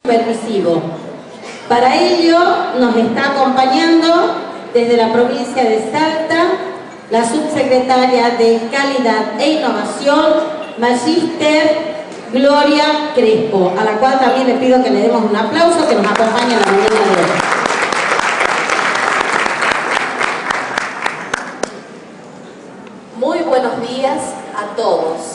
supervisivo. Para ello nos está acompañando desde la provincia de Salta la subsecretaria de Calidad e Innovación, Magíster Gloria Crespo, a la cual también le pido que le demos un aplauso, que nos acompañe en la mañana de hoy. Muy buenos días a todos.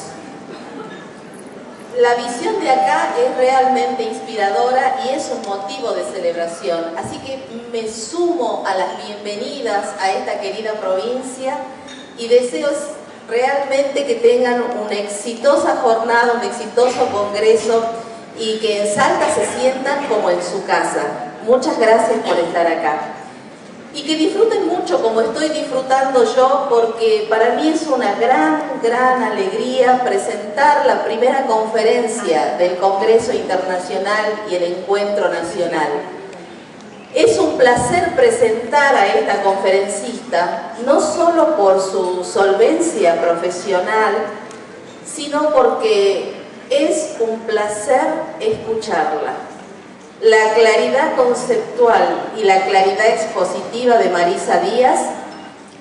La visión de acá es realmente inspiradora y es un motivo de celebración. Así que me sumo a las bienvenidas a esta querida provincia y deseo realmente que tengan una exitosa jornada, un exitoso congreso y que en Salta se sientan como en su casa. Muchas gracias por estar acá. Y que disfruten mucho como estoy disfrutando yo, porque para mí es una gran alegría presentar la primera conferencia del Congreso Internacional y el Encuentro Nacional. Es un placer presentar a esta conferencista, no solo por su solvencia profesional, sino porque es un placer escucharla. La claridad conceptual y la claridad expositiva de Marisa Díaz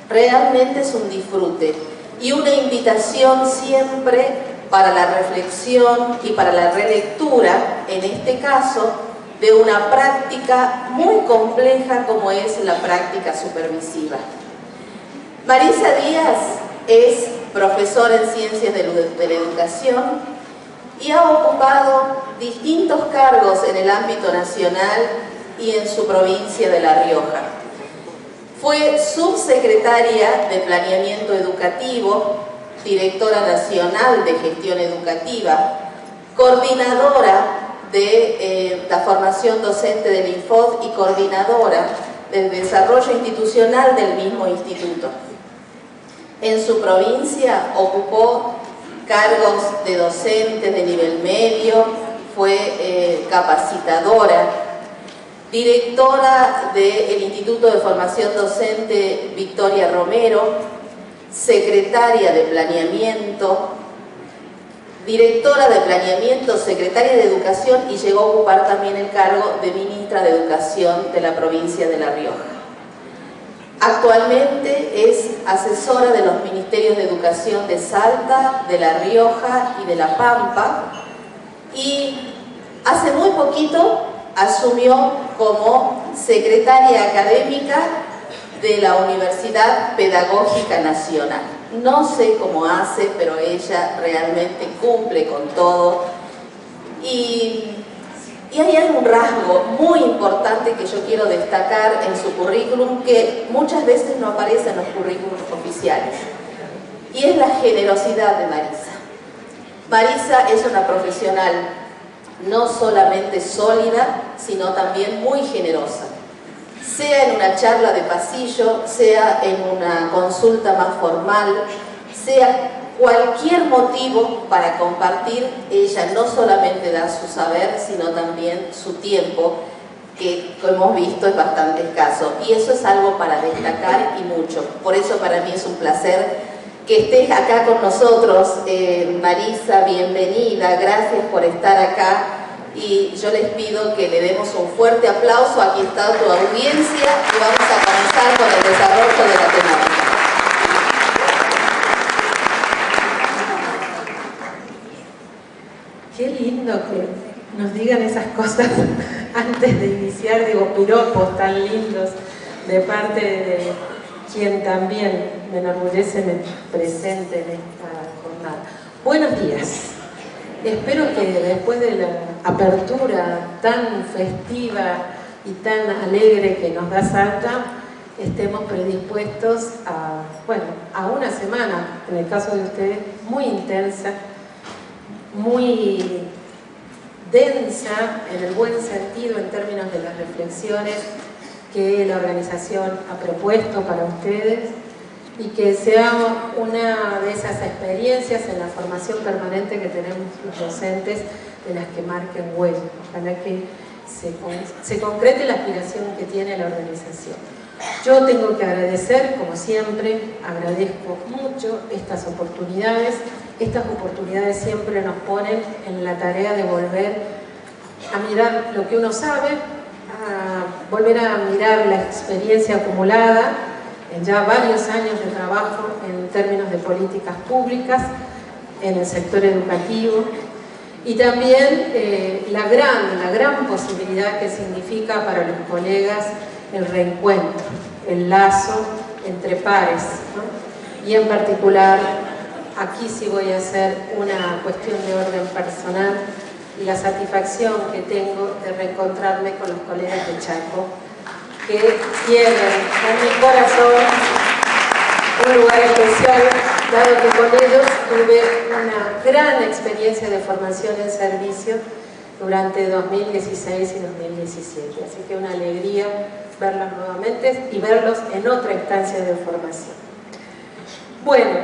realmente es un disfrute y una invitación siempre para la reflexión y para la relectura, en este caso, de una práctica muy compleja como es la práctica supervisiva. Marisa Díaz es profesora en Ciencias de la Educación y ha ocupado distintos cargos en el ámbito nacional y en su provincia de La Rioja. Fue subsecretaria de Planeamiento Educativo, directora nacional de Gestión Educativa, coordinadora de la formación docente del INFOD y coordinadora del desarrollo institucional del mismo instituto. En su provincia ocupó cargos de docente de nivel medio, fue capacitadora, directora del Instituto de Formación Docente Victoria Romero, secretaria de Planeamiento, directora de Planeamiento, secretaria de Educación y llegó a ocupar también el cargo de ministra de Educación de la provincia de La Rioja. Actualmente es asesora de los Ministerios de Educación de Salta, de La Rioja y de La Pampa, y hace muy poquito asumió como secretaria académica de la Universidad Pedagógica Nacional. No sé cómo hace, pero ella realmente cumple con todo. Y hay algún rasgo muy importante que yo quiero destacar en su currículum que muchas veces no aparece en los currículums oficiales, y es la generosidad de Marisa. Marisa es una profesional no solamente sólida, sino también muy generosa. Sea en una charla de pasillo, sea en una consulta más formal, sea cualquier motivo para compartir, ella no solamente da su saber, sino también su tiempo, que como hemos visto es bastante escaso. Y eso es algo para destacar y mucho. Por eso para mí es un placer que estés acá con nosotros. Marisa, bienvenida, gracias por estar acá. Y yo les pido que le demos un fuerte aplauso. Aquí está tu audiencia y vamos a comenzar con el desarrollo de la temática. Qué lindo que nos digan esas cosas antes de iniciar, digo, piropos tan lindos de parte de quien también me enorgullece presente en esta jornada. Buenos días. Espero que después de la apertura tan festiva y tan alegre que nos da Salta, estemos predispuestos a una semana, en el caso de ustedes, muy intensa, muy densa en el buen sentido en términos de las reflexiones que la organización ha propuesto para ustedes, y que sea una de esas experiencias en la formación permanente que tenemos los docentes, de las que marquen huella. Ojalá que se concrete la aspiración que tiene la organización. Yo tengo que agradecer, como siempre, agradezco mucho estas oportunidades. Estas oportunidades siempre nos ponen en la tarea de volver a mirar lo que uno sabe, a volver a mirar la experiencia acumulada en ya varios años de trabajo en términos de políticas públicas en el sector educativo, y también la gran posibilidad que significa para los colegas el reencuentro, el lazo entre pares, ¿no? Y en particular, aquí sí voy a hacer una cuestión de orden personal, y la satisfacción que tengo de reencontrarme con los colegas de Chaco, que tienen en mi corazón un lugar especial, dado que con ellos tuve una gran experiencia de formación en servicio durante 2016 y 2017. Así que una alegría verlos nuevamente y verlos en otra instancia de formación. Bueno,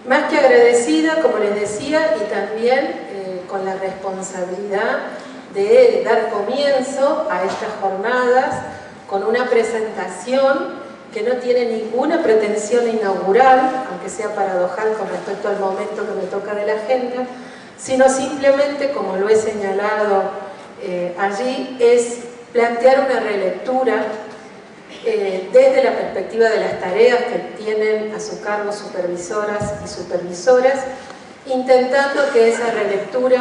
más que agradecida, como les decía, y también con la responsabilidad de dar comienzo a estas jornadas con una presentación que no tiene ninguna pretensión inaugural, aunque sea paradojal con respecto al momento que me toca de la agenda, sino simplemente, como lo he señalado allí, es plantear una relectura desde la perspectiva de las tareas que tienen a su cargo supervisoras y supervisoras, intentando que esa relectura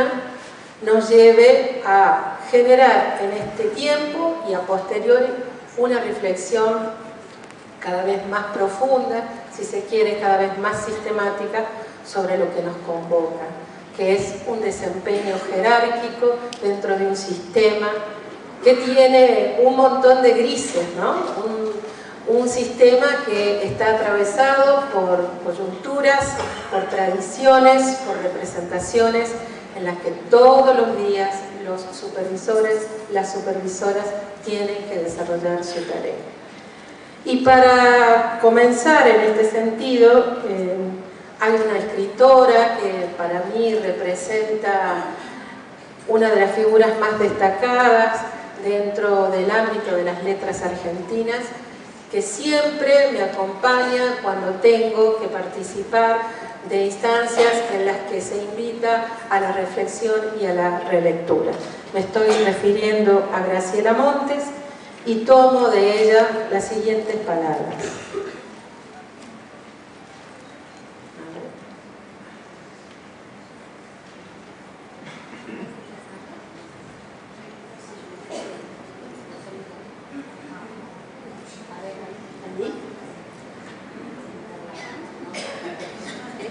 nos lleve a generar en este tiempo y a posteriori una reflexión cada vez más profunda, si se quiere, cada vez más sistemática sobre lo que nos convoca, que es un desempeño jerárquico dentro de un sistema que tiene un montón de grises, ¿no? Un sistema que está atravesado por coyunturas, por tradiciones, por representaciones en las que todos los días los supervisores, las supervisoras tienen que desarrollar su tarea. Y para comenzar en este sentido, hay una escritora que para mí representa una de las figuras más destacadas dentro del ámbito de las letras argentinas, que siempre me acompaña cuando tengo que participar de instancias en las que se invita a la reflexión y a la relectura. Me estoy refiriendo a Graciela Montes y tomo de ella las siguientes palabras.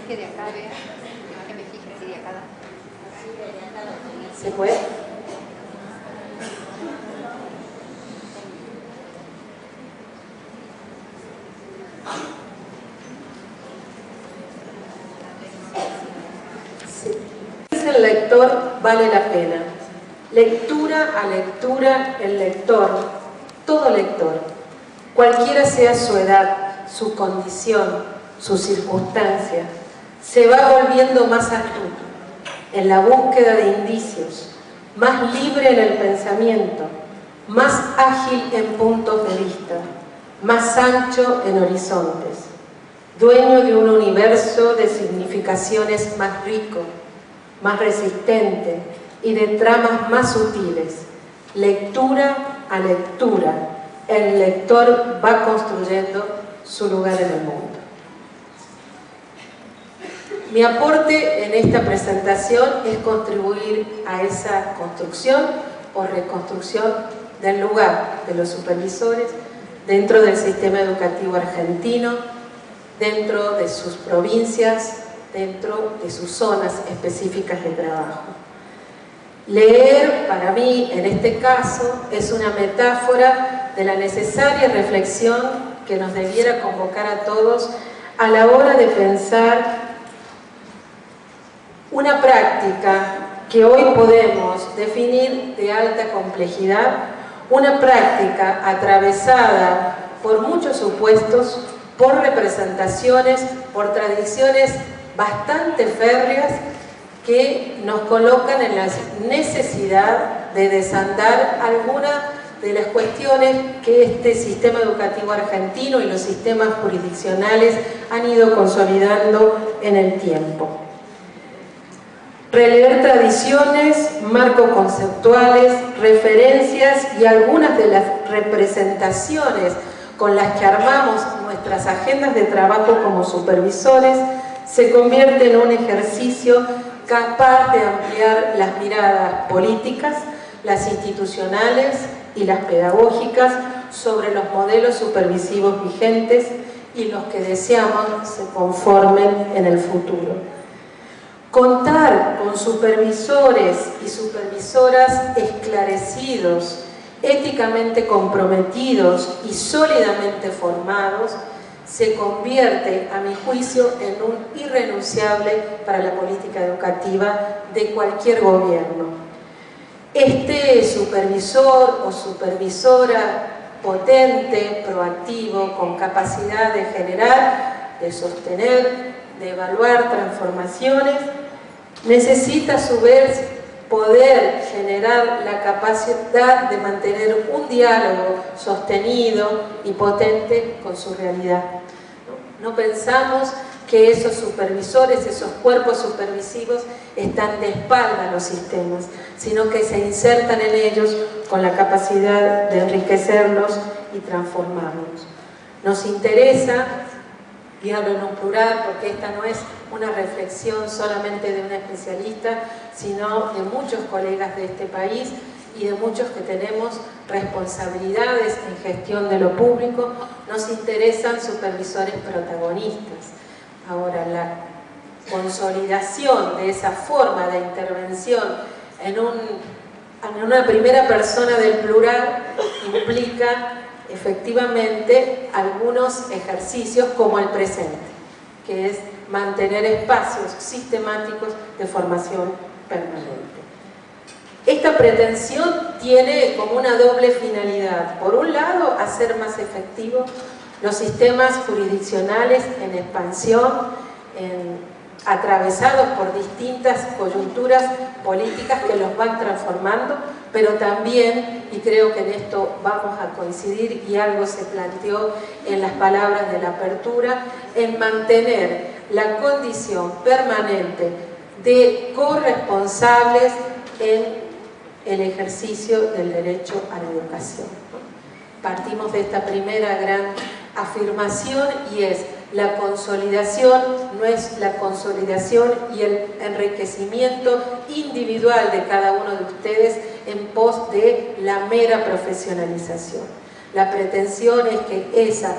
Que de acá vea, que me fije si de acá da. ¿Se puede? Sí. Dice el lector, vale la pena. Lectura a lectura, el lector, todo lector, cualquiera sea su edad, su condición, su circunstancia, se va volviendo más astuto en la búsqueda de indicios, más libre en el pensamiento, más ágil en puntos de vista, más ancho en horizontes, dueño de un universo de significaciones más rico, más resistente y de tramas más sutiles. Lectura a lectura, el lector va construyendo su lugar en el mundo. Mi aporte en esta presentación es contribuir a esa construcción o reconstrucción del lugar de los supervisores dentro del sistema educativo argentino, dentro de sus provincias, dentro de sus zonas específicas de trabajo. Leer, para mí, en este caso, es una metáfora de la necesaria reflexión que nos debiera convocar a todos a la hora de pensar una práctica que hoy podemos definir de alta complejidad, una práctica atravesada por muchos supuestos, por representaciones, por tradiciones bastante férreas que nos colocan en la necesidad de desandar algunas de las cuestiones que este sistema educativo argentino y los sistemas jurisdiccionales han ido consolidando en el tiempo. Releer tradiciones, marcos conceptuales, referencias y algunas de las representaciones con las que armamos nuestras agendas de trabajo como supervisores se convierte en un ejercicio capaz de ampliar las miradas políticas, las institucionales y las pedagógicas sobre los modelos supervisivos vigentes y los que deseamos se conformen en el futuro. Contar con supervisores y supervisoras esclarecidos, éticamente comprometidos y sólidamente formados se convierte, a mi juicio, en un irrenunciable para la política educativa de cualquier gobierno. Este supervisor o supervisora potente, proactivo, con capacidad de generar, de sostener, de evaluar transformaciones, necesita a su vez poder generar la capacidad de mantener un diálogo sostenido y potente con su realidad. No pensamos que esos supervisores, esos cuerpos supervisivos están de espalda a los sistemas, sino que se insertan en ellos con la capacidad de enriquecerlos y transformarlos. Nos interesa, y hablo en un plural porque esta no es una reflexión solamente de una especialista, sino de muchos colegas de este país y de muchos que tenemos responsabilidades en gestión de lo público, nos interesan supervisores protagonistas. Ahora, la consolidación de esa forma de intervención en una primera persona del plural implica efectivamente algunos ejercicios como el presente, que es mantener espacios sistemáticos de formación permanente. Esta pretensión tiene como una doble finalidad. Por un lado, hacer más efectivos los sistemas jurisdiccionales en expansión, atravesados por distintas coyunturas políticas que los van transformando, pero también, y creo que en esto vamos a coincidir y algo se planteó en las palabras de la apertura, en mantener la condición permanente de corresponsables en el ejercicio del derecho a la educación. Partimos de esta primera gran afirmación y es la consolidación, no es la consolidación y el enriquecimiento individual de cada uno de ustedes en pos de la mera profesionalización. La pretensión es que esa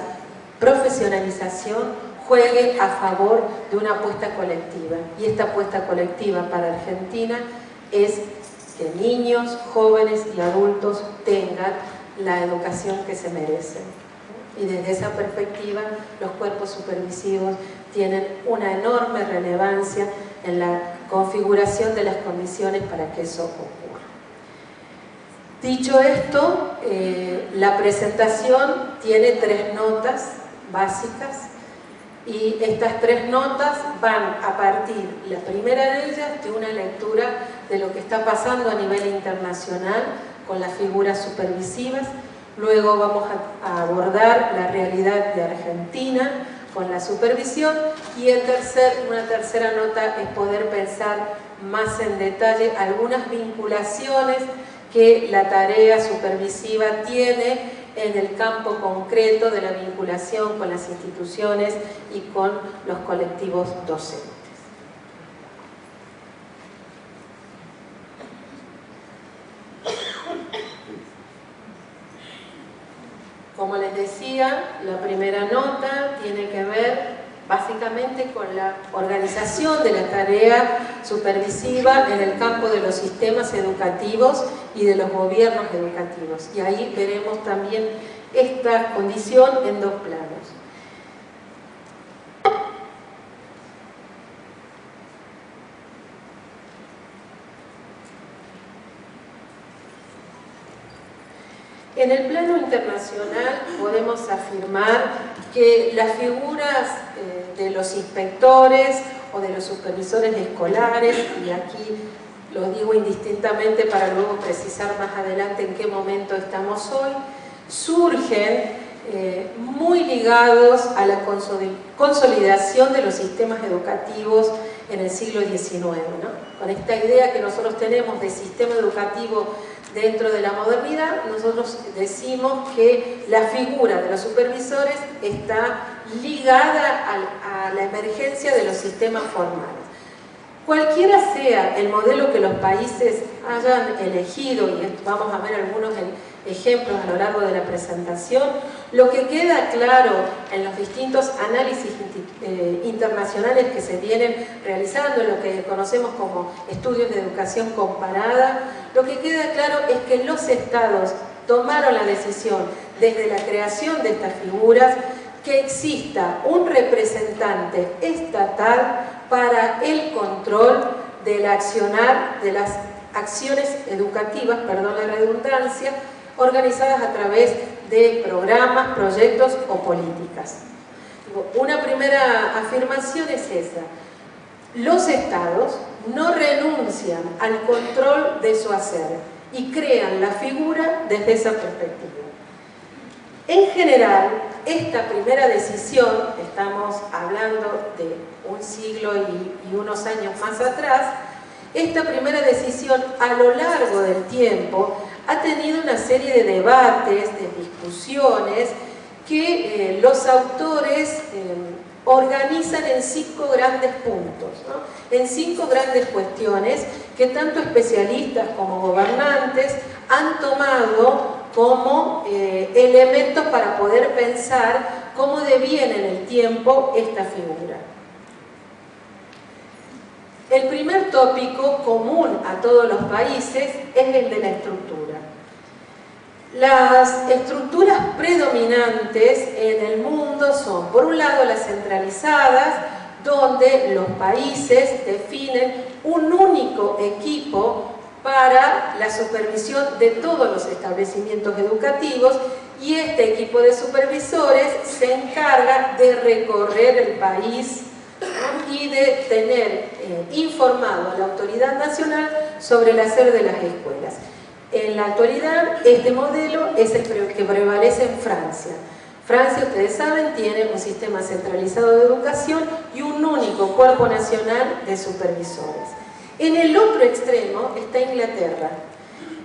profesionalización juegue a favor de una apuesta colectiva, y esta apuesta colectiva para Argentina es que niños, jóvenes y adultos tengan la educación que se merecen. Y desde esa perspectiva, los cuerpos supervisivos tienen una enorme relevancia en la configuración de las condiciones para que eso ocurra. Dicho esto, la presentación tiene 3 notas básicas y estas 3 notas van a partir, la primera de ellas, de una lectura de lo que está pasando a nivel internacional con las figuras supervisivas. Luego vamos a abordar la realidad de Argentina con la supervisión y una tercera nota es poder pensar más en detalle algunas vinculaciones que la tarea supervisiva tiene en el campo concreto de la vinculación con las instituciones y con los colectivos docentes. Como les decía, la primera nota tiene que ver básicamente con la organización de la tarea supervisiva en el campo de los sistemas educativos y de los gobiernos educativos. Y ahí veremos también esta condición en 2 planos. En el plano internacional podemos afirmar que las figuras de los inspectores o de los supervisores escolares, y aquí lo digo indistintamente para luego precisar más adelante en qué momento estamos hoy, surgen muy ligados a la consolidación de los sistemas educativos en el siglo XIX, ¿no? Con esta idea que nosotros tenemos de sistema educativo dentro de la modernidad, nosotros decimos que la figura de los supervisores está ligada a la emergencia de los sistemas formales. Cualquiera sea el modelo que los países hayan elegido, y vamos a ver algunos ejemplos a lo largo de la presentación, lo que queda claro en los distintos análisis internacionales que se vienen realizando, en lo que conocemos como estudios de educación comparada, lo que queda claro es que los estados tomaron la decisión desde la creación de estas figuras que exista un representante estatal para el control del accionar de las acciones educativas, perdón la redundancia, organizadas a través de programas, proyectos o políticas. Una primera afirmación es esa: los estados no renuncian al control de su hacer y crean la figura desde esa perspectiva. En general, esta primera decisión, estamos hablando de un siglo y unos años más atrás, esta primera decisión a lo largo del tiempo ha tenido una serie de debates, de discusiones que los autores organizan en 5 grandes puntos, ¿no? En 5 grandes cuestiones que tanto especialistas como gobernantes han tomado como elementos para poder pensar cómo deviene en el tiempo esta figura. El primer tópico común a todos los países es el de la estructura. Las estructuras predominantes en el mundo son, por un lado, las centralizadas, donde los países definen un único equipo para la supervisión de todos los establecimientos educativos, y este equipo de supervisores se encarga de recorrer el país y de tener informado a la autoridad nacional sobre el hacer de las escuelas. En la actualidad, este modelo es el que prevalece en Francia. Francia, ustedes saben, tiene un sistema centralizado de educación y un único cuerpo nacional de supervisores. En el otro extremo está Inglaterra.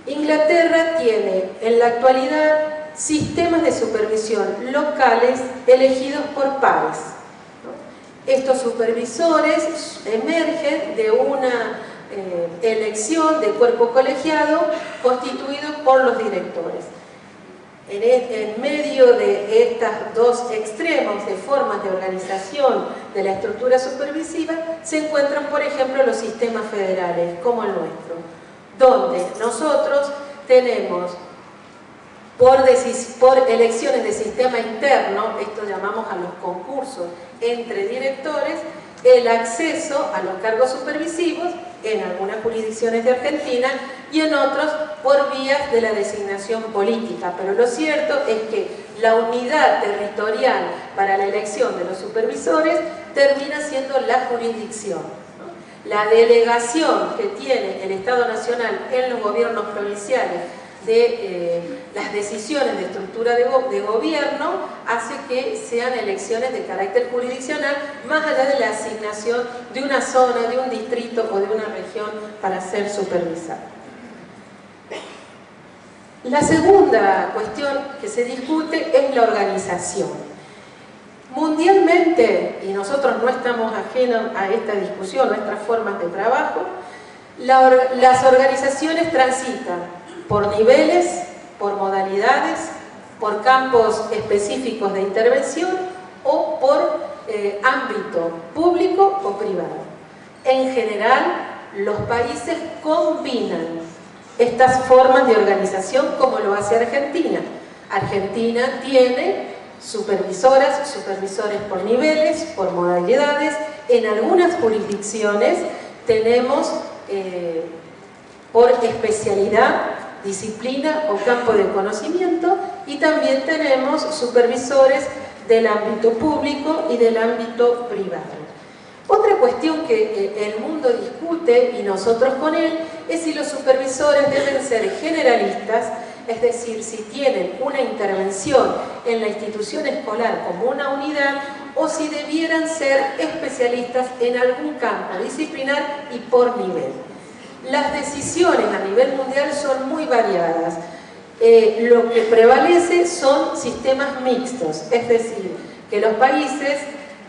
Inglaterra tiene en la actualidad sistemas de supervisión locales elegidos por pares. Estos supervisores emergen de una elección de cuerpo colegiado constituido por los directores. En medio de estos 2 extremos de formas de organización de la estructura supervisiva se encuentran, por ejemplo, los sistemas federales como el nuestro, donde nosotros tenemos por elecciones de sistema interno, esto llamamos a los concursos entre directores, el acceso a los cargos supervisivos en algunas jurisdicciones de Argentina y en otros por vías de la designación política. Pero lo cierto es que la unidad territorial para la elección de los supervisores termina siendo la jurisdicción, ¿no? La delegación que tiene el Estado Nacional en los gobiernos provinciales de las decisiones de estructura de gobierno hace que sean elecciones de carácter jurisdiccional, más allá de la asignación de una zona, de un distrito o de una región para ser supervisado. La segunda cuestión que se discute es la organización. Mundialmente, y nosotros no estamos ajenos a esta discusión, nuestras formas de trabajo, las organizaciones transitan por niveles, por modalidades, por campos específicos de intervención o por ámbito público o privado. En general, los países combinan estas formas de organización como lo hace Argentina. Argentina tiene supervisoras, supervisores por niveles, por modalidades. En algunas jurisdicciones tenemos por especialidad, disciplina o campo de conocimiento, y también tenemos supervisores del ámbito público y del ámbito privado. Otra cuestión que el mundo discute, y nosotros con él, es si los supervisores deben ser generalistas, es decir, si tienen una intervención en la institución escolar como una unidad, o si debieran ser especialistas en algún campo disciplinar y por nivel. Las decisiones a nivel mundial son muy variadas. Lo que prevalece son sistemas mixtos, es decir, que los países,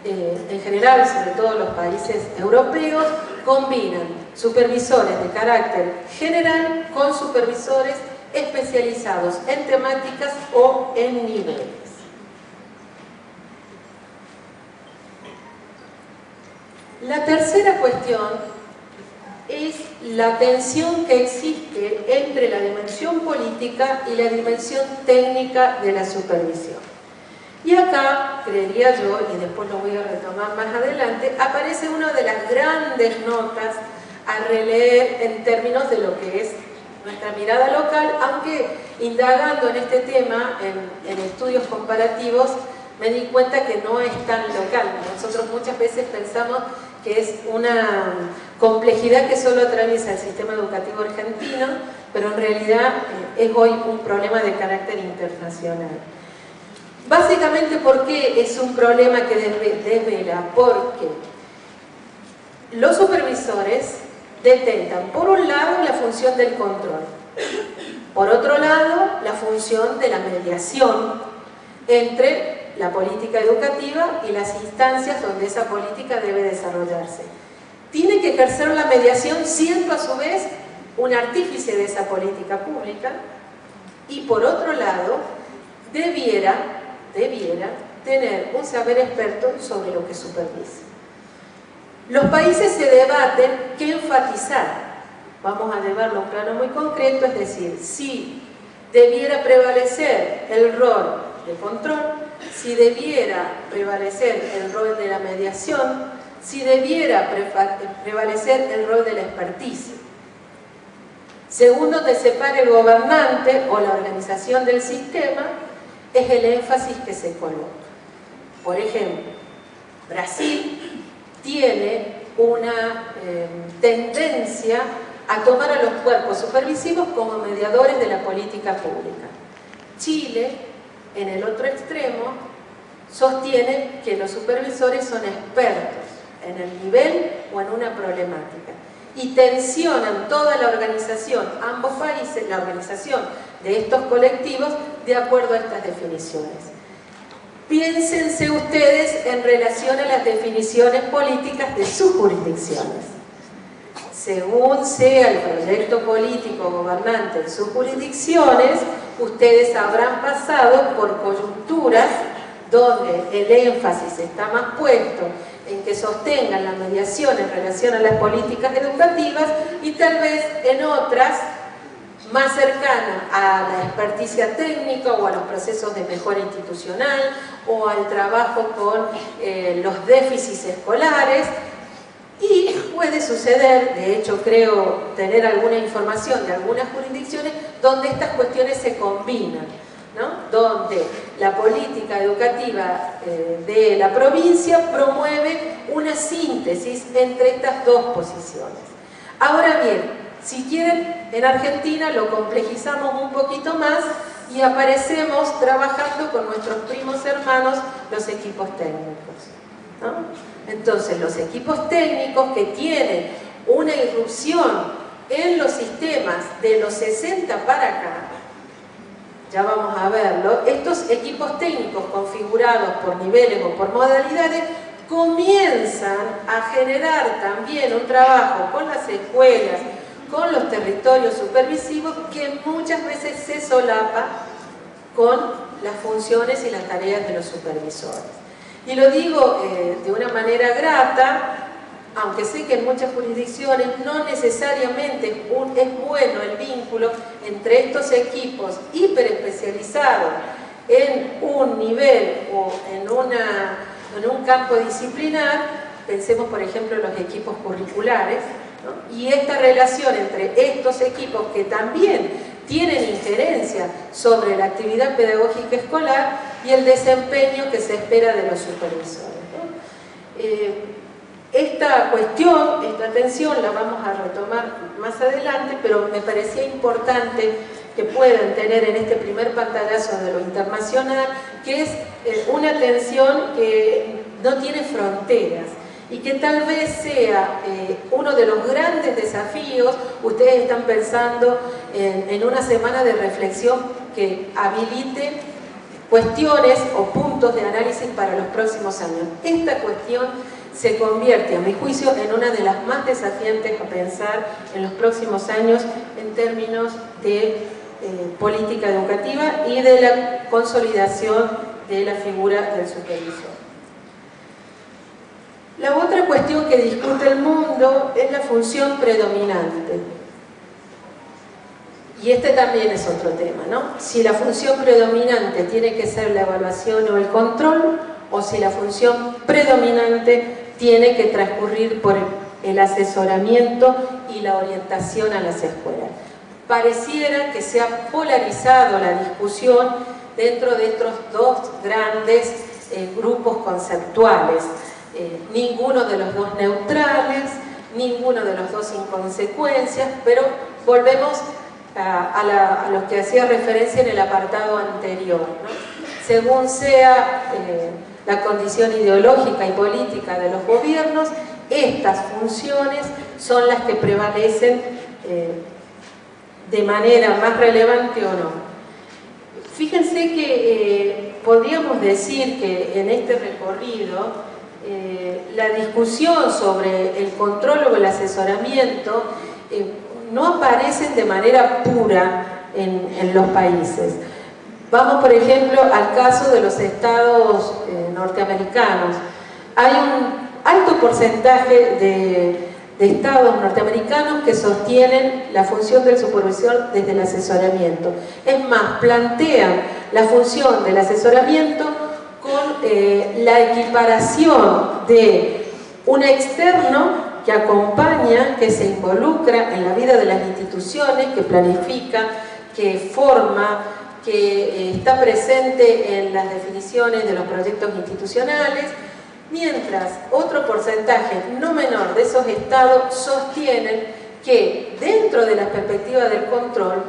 en general, sobre todo los países europeos, combinan supervisores de carácter general con supervisores especializados en temáticas o en niveles. La tercera cuestión es la tensión que existe entre la dimensión política y la dimensión técnica de la supervisión. Y acá, creería yo, y después lo voy a retomar más adelante, aparece una de las grandes notas a releer en términos de lo que es nuestra mirada local, aunque indagando en este tema, en estudios comparativos, me di cuenta que no es tan local. Nosotros muchas veces pensamos que es una complejidad que solo atraviesa el sistema educativo argentino, pero en realidad es hoy un problema de carácter internacional. Básicamente, ¿por qué es un problema que desvela? Porque los supervisores detentan, por un lado, la función del control, por otro lado, la función de la mediación entre la política educativa y las instancias donde esa política debe desarrollarse. Tiene que ejercer la mediación siendo a su vez un artífice de esa política pública y por otro lado debiera tener un saber experto sobre lo que supervisa. Los países se debaten qué enfatizar. Vamos a llevarlo a un plano muy concreto, es decir, si debiera prevalecer el rol de control, si debiera prevalecer el rol de la mediación, si debiera prevalecer el rol de la experticia. Según donde se pare el gobernante o la organización del sistema, es el énfasis que se coloca. Por ejemplo, Brasil tiene una tendencia a tomar a los cuerpos supervisivos como mediadores de la política pública. Chile, en el otro extremo, sostiene que los supervisores son expertos en el nivel o en una problemática y tensionan toda la organización, ambos países, la organización de estos colectivos de acuerdo a estas definiciones. Piénsense ustedes en relación a las definiciones políticas de sus jurisdicciones. Según sea el proyecto político gobernante en sus jurisdicciones, ustedes habrán pasado por coyunturas donde el énfasis está más puesto en que sostengan la mediación en relación a las políticas educativas y tal vez en otras más cercanas a la experticia técnica o a los procesos de mejora institucional o al trabajo con los déficits escolares. Y puede suceder, de hecho creo tener alguna información de algunas jurisdicciones donde estas cuestiones se combinan, ¿no? Donde la política educativa de la provincia promueve una síntesis entre estas dos posiciones. Ahora bien, si quieren, en Argentina lo complejizamos un poquito más y aparecemos trabajando con nuestros primos hermanos, los equipos técnicos, ¿no? Entonces, los equipos técnicos que tienen una irrupción en los sistemas de los 60 para acá, ya vamos a verlo, estos equipos técnicos configurados por niveles o por modalidades comienzan a generar también un trabajo con las escuelas, con los territorios supervisivos que muchas veces se solapa con las funciones y las tareas de los supervisores. Y lo digo de una manera grata, aunque sé que en muchas jurisdicciones no necesariamente es bueno el vínculo entre estos equipos hiperespecializados en un nivel o en un campo disciplinar. Pensemos por ejemplo en los equipos curriculares, ¿no? Y esta relación entre estos equipos que también tienen injerencia sobre la actividad pedagógica escolar y el desempeño que se espera de los supervisores, ¿no? Esta cuestión, esta tensión la vamos a retomar más adelante, pero me parecía importante que puedan tener en este primer pantallazo de lo internacional, que es una tensión que no tiene fronteras y que tal vez sea uno de los grandes desafíos. Ustedes están pensando en una semana de reflexión que habilite cuestiones o puntos de análisis para los próximos años. Esta cuestión se convierte, a mi juicio, en una de las más desafiantes a pensar en los próximos años en términos de política educativa y de la consolidación de la figura del supervisor. La otra cuestión que discute el mundo es la función predominante. Y este también es otro tema, ¿no? Si la función predominante tiene que ser la evaluación o el control, o si la función predominante tiene que transcurrir por el asesoramiento y la orientación a las escuelas. Pareciera que se ha polarizado la discusión dentro de estos dos grandes grupos conceptuales. Ninguno de los dos neutrales, ninguno de los dos inconsecuencias, pero volvemos a lo que hacía referencia en el apartado anterior, ¿no? Según sea la condición ideológica y política de los gobiernos, estas funciones son las que prevalecen de manera más relevante o no. Fíjense que podríamos decir que en este recorrido la discusión sobre el control o el asesoramiento no aparecen de manera pura en los países. Vamos, por ejemplo, al caso de los estados norteamericanos. Hay un alto porcentaje de estados norteamericanos que sostienen la función del supervisor desde el asesoramiento. Es más, plantean la función del asesoramiento con la equiparación de un externo que acompaña, que se involucra en la vida de las instituciones, que planifica, que forma, que está presente en las definiciones de los proyectos institucionales, mientras otro porcentaje no menor de esos estados sostienen que dentro de la perspectiva del control,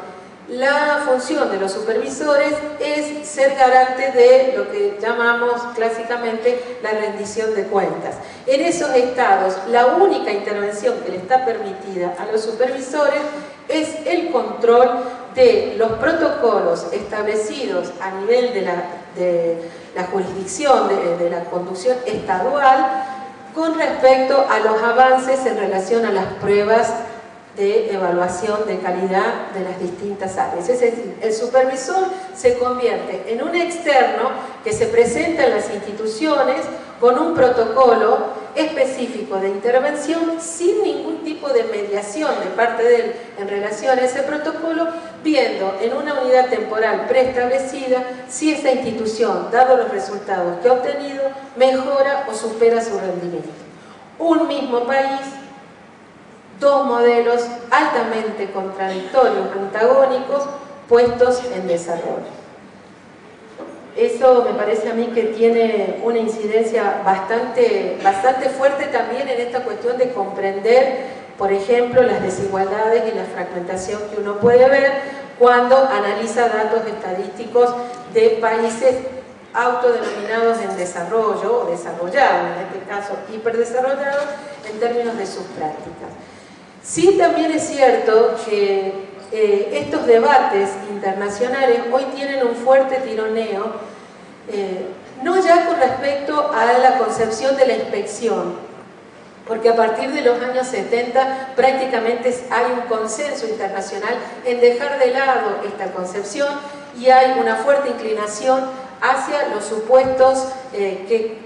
la función de los supervisores es ser garante de lo que llamamos clásicamente la rendición de cuentas. En esos estados, la única intervención que le está permitida a los supervisores es el control de los protocolos establecidos a nivel de la jurisdicción, de la conducción estadual, con respecto a los avances en relación a las pruebas de evaluación de calidad de las distintas áreas. Es decir, el supervisor se convierte en un externo que se presenta en las instituciones con un protocolo específico de intervención sin ningún tipo de mediación de parte de él en relación a ese protocolo, viendo en una unidad temporal preestablecida si esa institución, dado los resultados que ha obtenido, mejora o supera su rendimiento. Un mismo país, dos modelos altamente contradictorios, antagónicos, puestos en desarrollo. Eso me parece a mí que tiene una incidencia bastante fuerte también en esta cuestión de comprender, por ejemplo, las desigualdades y la fragmentación que uno puede ver cuando analiza datos estadísticos de países autodenominados en desarrollo o desarrollados, en este caso hiperdesarrollados, en términos de sus prácticas. Sí, también es cierto que estos debates internacionales hoy tienen un fuerte tironeo, no ya con respecto a la concepción de la inspección, porque a partir de los años 70 prácticamente hay un consenso internacional en dejar de lado esta concepción y hay una fuerte inclinación hacia los supuestos que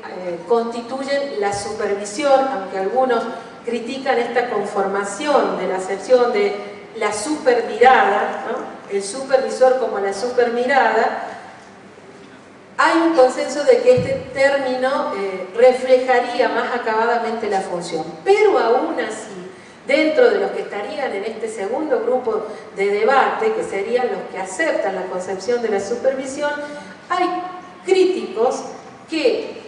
constituyen la supervisión, aunque algunos critican esta conformación de la acepción de la supermirada, ¿no? El supervisor como la supermirada. Hay un consenso de que este término reflejaría más acabadamente la función, pero aún así, dentro de los que estarían en este segundo grupo de debate, que serían los que aceptan la concepción de la supervisión, hay críticos que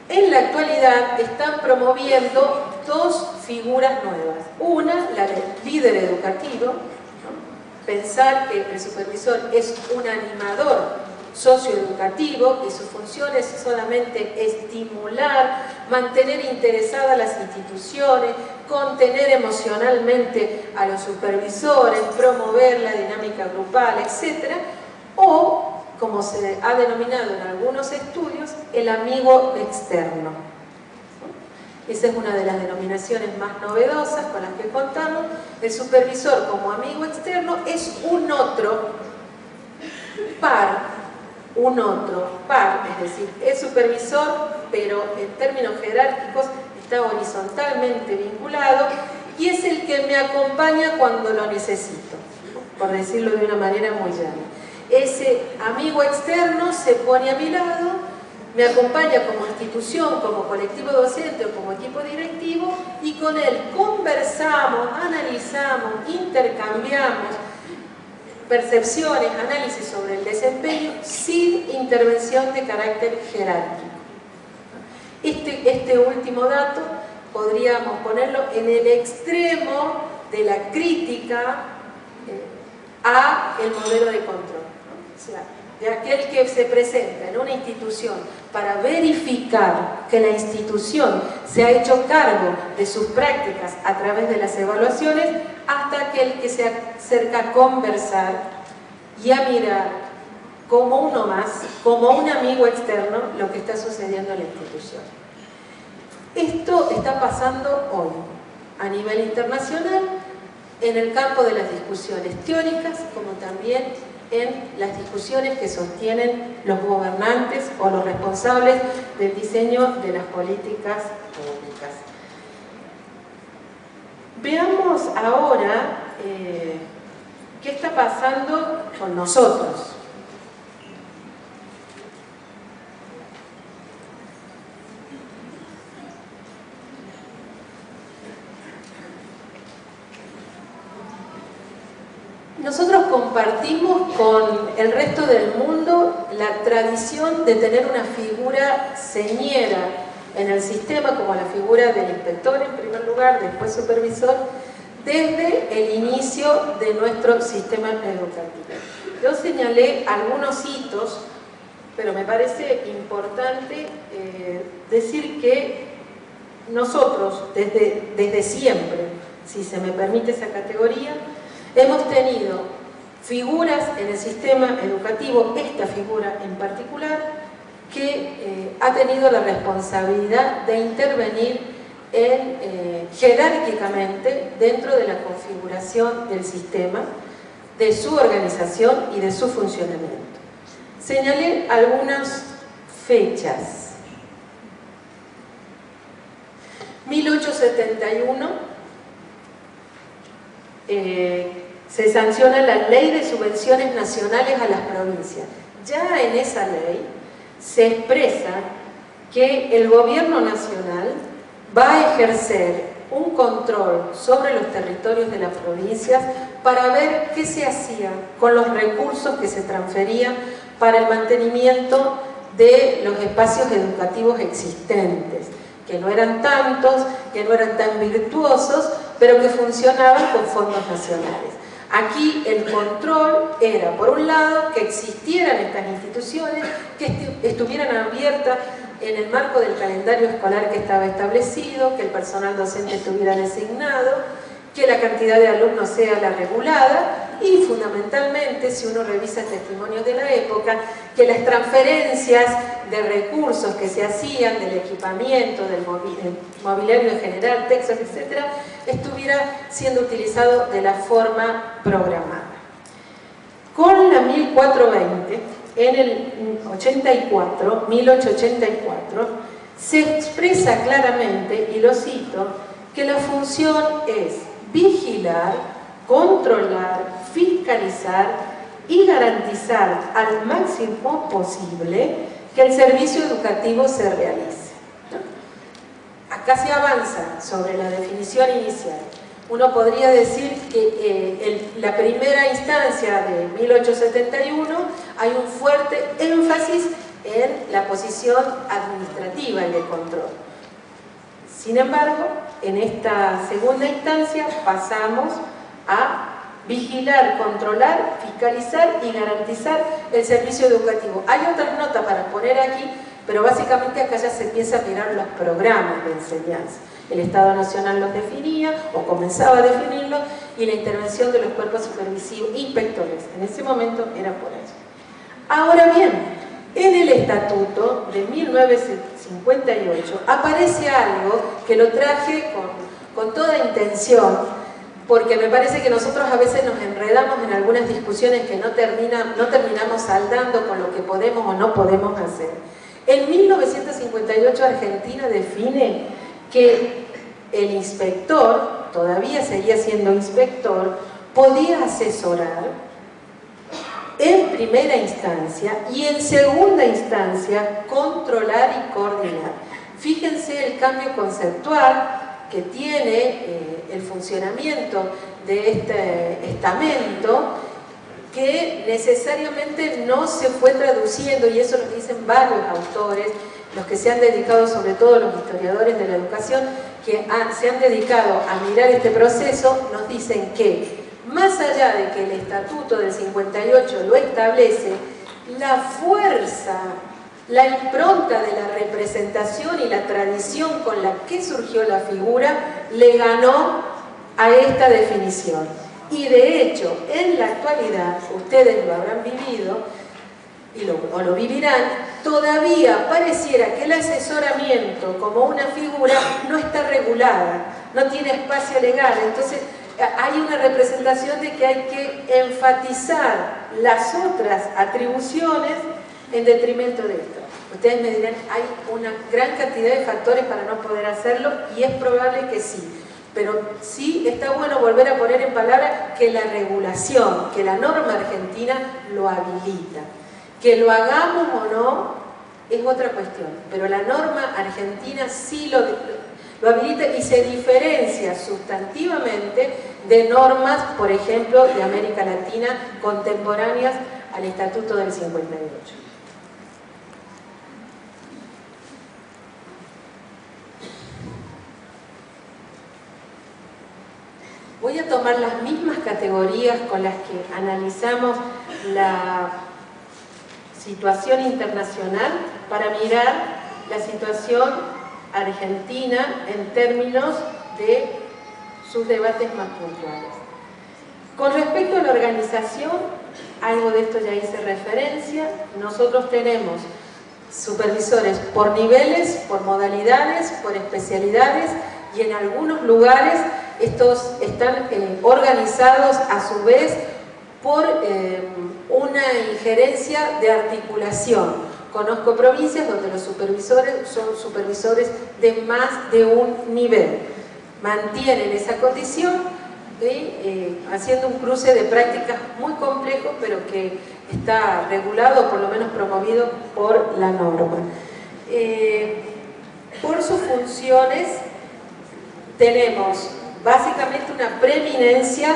en la actualidad están promoviendo dos figuras nuevas. Una, la del líder educativo, ¿no? Pensar que el supervisor es un animador socioeducativo y su función es solamente estimular, mantener interesadas a las instituciones, contener emocionalmente a los supervisores, promover la dinámica grupal, etc. O, como se ha denominado en algunos estudios, el amigo externo. Esa es una de las denominaciones más novedosas con las que contamos. El supervisor como amigo externo es un otro par, es decir, es supervisor, pero en términos jerárquicos está horizontalmente vinculado y es el que me acompaña cuando lo necesito, por decirlo de una manera muy llana. Ese amigo externo se pone a mi lado, me acompaña como institución, como colectivo docente o como equipo directivo y con él conversamos, analizamos, intercambiamos percepciones, análisis sobre el desempeño sin intervención de carácter jerárquico. Este último dato podríamos ponerlo en el extremo de la crítica a el modelo de control, ¿no? O sea, de aquel que se presenta en una institución para verificar que la institución se ha hecho cargo de sus prácticas a través de las evaluaciones, hasta aquel que se acerca a conversar y a mirar como uno más, como un amigo externo, lo que está sucediendo en la institución. Esto está pasando hoy a nivel internacional en el campo de las discusiones teóricas, como también en las discusiones que sostienen los gobernantes o los responsables del diseño de las políticas públicas. Veamos ahora qué está pasando con nosotros. Nosotros compartimos con el resto del mundo la tradición de tener una figura señera en el sistema, como la figura del inspector en primer lugar, después supervisor, desde el inicio de nuestro sistema educativo. Yo señalé algunos hitos, pero me parece importante decir que nosotros, desde siempre, si se me permite esa categoría, hemos tenido figuras en el sistema educativo, esta figura en particular, que ha tenido la responsabilidad de intervenir jerárquicamente dentro de la configuración del sistema, de su organización y de su funcionamiento. Señalé algunas fechas. 1871 se sanciona la Ley de Subvenciones Nacionales a las provincias. Ya en esa ley se expresa que el gobierno nacional va a ejercer un control sobre los territorios de las provincias para ver qué se hacía con los recursos que se transferían para el mantenimiento de los espacios educativos existentes, que no eran tantos, que no eran tan virtuosos, pero que funcionaban con fondos nacionales. Aquí el control era, por un lado, que existieran estas instituciones, que estuvieran abiertas en el marco del calendario escolar que estaba establecido, que el personal docente estuviera designado, que la cantidad de alumnos sea la regulada y, fundamentalmente, si uno revisa testimonios de la época, que las transferencias de recursos que se hacían del equipamiento, del mobiliario en general, textos, etc., estuviera siendo utilizado de la forma programada. Con la 1420, en el 1884, se expresa claramente, y lo cito, que la función es vigilar, controlar, fiscalizar y garantizar al máximo posible que el servicio educativo se realice. Acá se avanza sobre la definición inicial. Uno podría decir que en la primera instancia de 1871 hay un fuerte énfasis en la posición administrativa y de control. Sin embargo, en esta segunda instancia pasamos a vigilar, controlar, fiscalizar y garantizar el servicio educativo. Hay otras notas para poner aquí, pero básicamente acá ya se empieza a mirar los programas de enseñanza. El Estado Nacional los definía o comenzaba a definirlos y la intervención de los cuerpos supervisivos, inspectores, en ese momento era por eso. Ahora bien, en el Estatuto de 1958 aparece algo que lo traje con toda intención, porque me parece que nosotros a veces nos enredamos en algunas discusiones que no terminamos saldando con lo que podemos o no podemos hacer. En 1958 Argentina define que el inspector, todavía seguía siendo inspector, podía asesorar en primera instancia y en segunda instancia controlar y coordinar. Fíjense el cambio conceptual que tiene el funcionamiento de este estamento, que necesariamente no se fue traduciendo, y eso lo dicen varios autores, los que se han dedicado, sobre todo los historiadores de la educación, que se han dedicado a mirar este proceso, nos dicen que, más allá de que el Estatuto del 58 lo establece, la fuerza, la impronta de la representación y la tradición con la que surgió la figura le ganó a esta definición. Y de hecho, en la actualidad, ustedes lo habrán vivido o lo vivirán, todavía pareciera que el asesoramiento como una figura no está regulada, no tiene espacio legal. Entonces hay una representación de que hay que enfatizar las otras atribuciones en detrimento de esto. Ustedes me dirán, hay una gran cantidad de factores para no poder hacerlo, y es probable que sí, pero sí está bueno volver a poner en palabras que la regulación, que la norma argentina lo habilita. Que lo hagamos o no es otra cuestión, pero la norma argentina sí lo habilita y se diferencia sustantivamente de normas, por ejemplo, de América Latina contemporáneas al Estatuto del 58. Voy a tomar las mismas categorías con las que analizamos la situación internacional para mirar la situación argentina en términos de sus debates más puntuales. Con respecto a la organización, algo de esto ya hice referencia, nosotros tenemos supervisores por niveles, por modalidades, por especialidades, y en algunos lugares estos están organizados a su vez por una injerencia de articulación. Conozco provincias donde los supervisores son supervisores de más de un nivel. Mantienen esa condición, haciendo un cruce de prácticas muy complejo, pero que está regulado, por lo menos promovido por la norma. Por sus funciones tenemos básicamente una preeminencia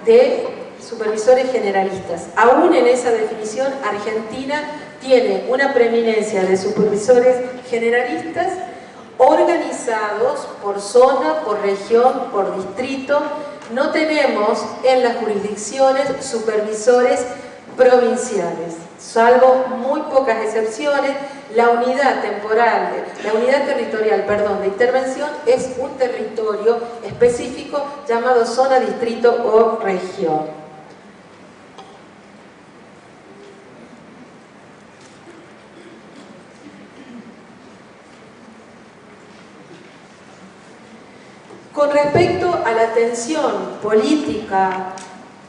de supervisores generalistas. Aún en esa definición, Argentina tiene una preeminencia de supervisores generalistas organizados por zona, por región, por distrito. No tenemos en las jurisdicciones supervisores provinciales, salvo muy pocas excepciones. La unidad territorial de intervención es un territorio específico llamado zona, distrito o región. Con respecto a la tensión política,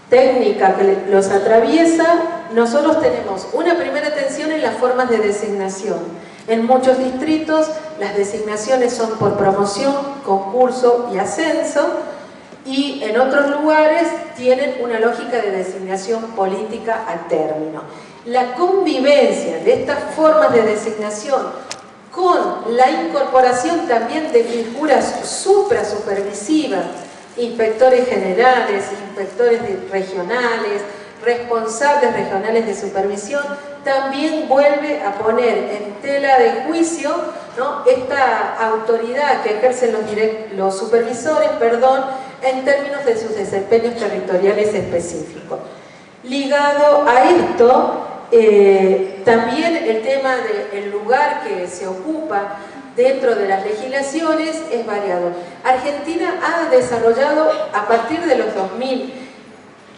técnica que los atraviesa, nosotros tenemos una primera tensión en las formas de designación. En muchos distritos las designaciones son por promoción, concurso y ascenso, y en otros lugares tienen una lógica de designación política a término. La convivencia de estas formas de designación con la incorporación también de figuras suprasupervisivas, inspectores generales, inspectores regionales, responsables regionales de supervisión, también vuelve a poner en tela de juicio, ¿no?, esta autoridad que ejercen los supervisores, en términos de sus desempeños territoriales específicos. Ligado a esto, también el tema del lugar que se ocupa dentro de las legislaciones es variado. Argentina ha desarrollado a partir de los 2000,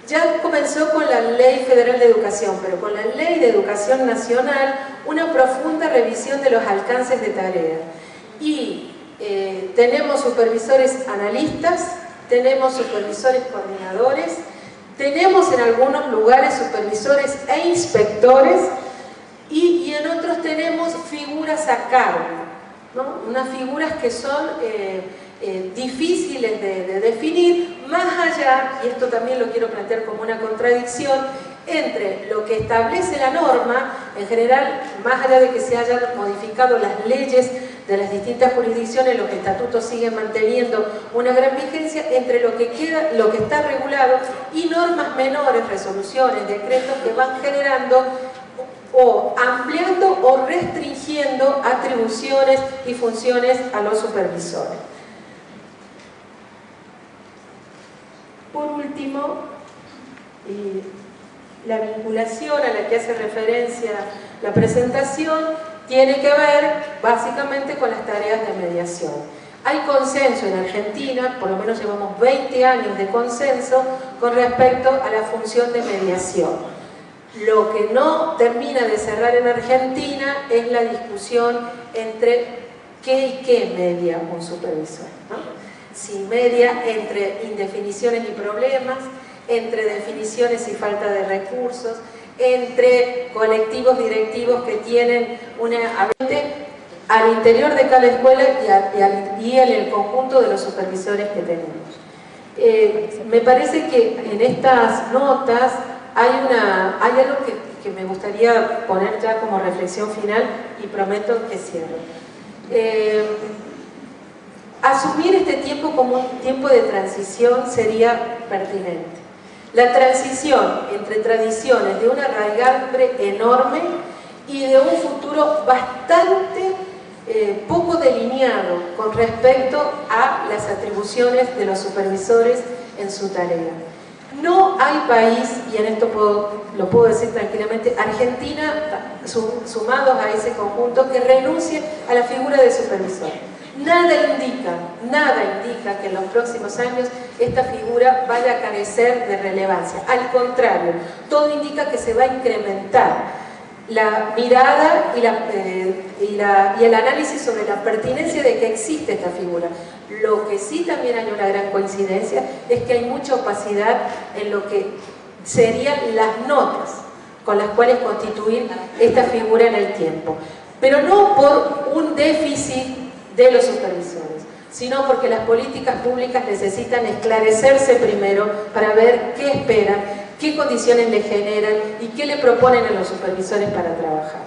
ya comenzó con la Ley Federal de Educación, pero con la Ley de Educación Nacional, una profunda revisión de los alcances de tarea. Y tenemos supervisores analistas, tenemos supervisores coordinadores, tenemos en algunos lugares supervisores e inspectores y en otros tenemos figuras a cargo, ¿no? Unas figuras que son difíciles de definir, más allá, y esto también lo quiero plantear como una contradicción, entre lo que establece la norma, en general, más allá de que se hayan modificado las leyes de las distintas jurisdicciones, los estatutos siguen manteniendo una gran vigencia, entre lo que queda, lo que está regulado y normas menores, resoluciones, decretos que van generando o ampliando o restringiendo atribuciones y funciones a los supervisores. Por último, la vinculación a la que hace referencia la presentación tiene que ver básicamente con las tareas de mediación. Hay consenso en Argentina, por lo menos llevamos 20 años de consenso con respecto a la función de mediación. Lo que no termina de cerrar en Argentina es la discusión entre qué y qué media un supervisor, ¿no? Si media entre indefiniciones y problemas, entre definiciones y falta de recursos, entre colectivos directivos que tienen una al interior de cada escuela y en el conjunto de los supervisores que tenemos. Me parece que en estas notas hay algo que me gustaría poner ya como reflexión final y prometo que cierro. Asumir este tiempo como un tiempo de transición sería pertinente. La transición entre tradiciones de una raigambre enorme y de un futuro bastante poco delineado con respecto a las atribuciones de los supervisores en su tarea. No hay país, y en esto lo puedo decir tranquilamente, Argentina, sumados a ese conjunto, que renuncie a la figura de supervisor. Nada indica que en los próximos años esta figura vaya a carecer de relevancia. Al contrario, todo indica que se va a incrementar la mirada y el análisis sobre la pertinencia de que existe esta figura. Lo que sí también hay una gran coincidencia es que hay mucha opacidad en lo que serían las notas con las cuales constituir esta figura en el tiempo. Pero no por un déficit de los supervisores, sino porque las políticas públicas necesitan esclarecerse primero para ver qué esperan, qué condiciones le generan y qué le proponen a los supervisores para trabajar.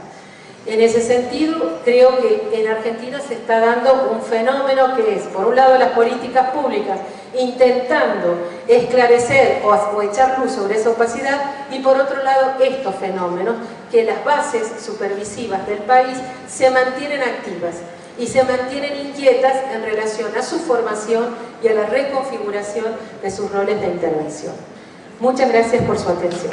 En ese sentido, creo que en Argentina se está dando un fenómeno que es, por un lado, las políticas públicas intentando esclarecer o echar luz sobre esa opacidad, y por otro lado, estos fenómenos que las bases supervisivas del país se mantienen activas y se mantienen inquietas en relación a su formación y a la reconfiguración de sus roles de intervención. Muchas gracias por su atención.